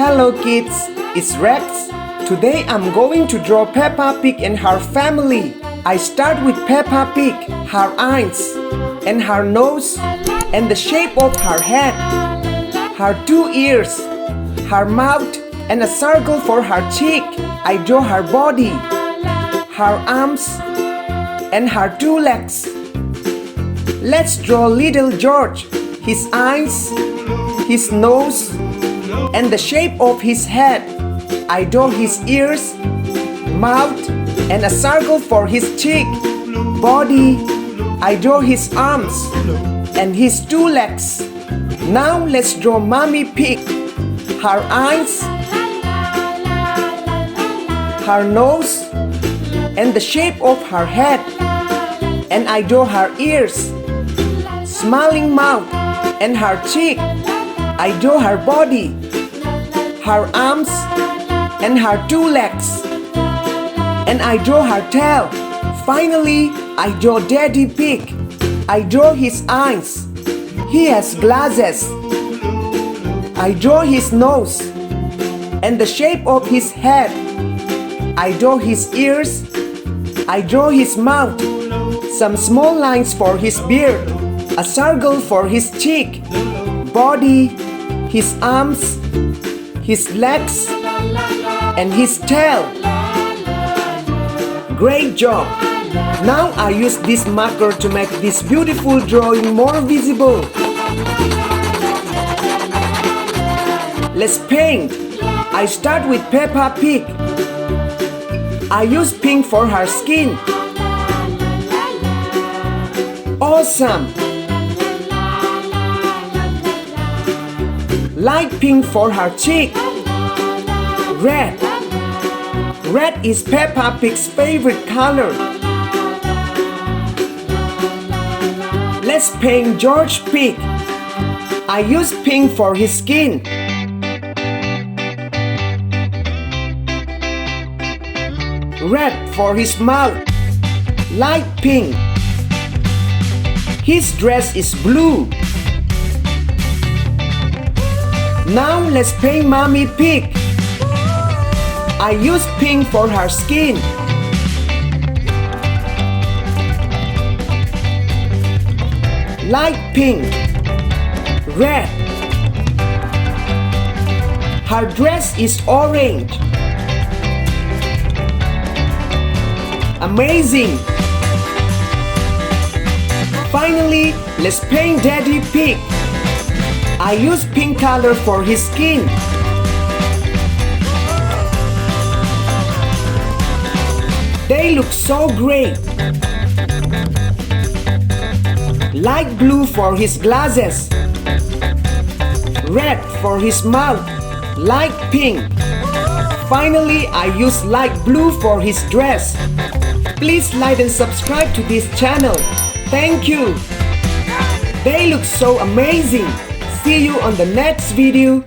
Hello kids, it's Rex. Today I'm going to draw Peppa Pig and her family. I start with Peppa Pig, her eyes, and her nose, and the shape of her head, her 2 ears, her mouth, and a circle for her cheek. I draw her body, her arms, and her 2 legs. Let's draw little George, his eyes, his nose, and the shape of his head. I draw his ears, mouth, and a circle for his cheek, body. I draw his arms and his 2 legs. Now let's draw Mommy Pig, her eyes, her nose, and the shape of her head. And I draw her ears, smiling mouth, and her cheek. I draw her body, her arms, and her 2 legs. And I draw her tail. Finally, I draw Daddy Pig. I draw his eyes. He has glasses. I draw his nose and the shape of his head. I draw his ears. I draw his mouth. Some small lines for his beard. A circle for his cheek, body, his arms, his legs, and his tail. Great job! Now I use this marker to make this beautiful drawing more visible. Let's paint. I start with Peppa Pig. I use pink for her skin. Awesome! Light pink for her cheek. Red. Red is Peppa Pig's favorite color. Let's paint George Pig. I use pink for his skin. Red for his mouth. Light pink. His dress is blue. Now let's paint Mommy Pig. I use pink for her skin. Light pink. Red. Her dress is orange. Amazing! Finally, let's paint Daddy Pig. I use pink color for his skin. They look so great. Light blue for his glasses. Red for his mouth. Light pink. Finally, I use light blue for his dress. Please like and subscribe to this channel. Thank you. They look so amazing. See you on the next video.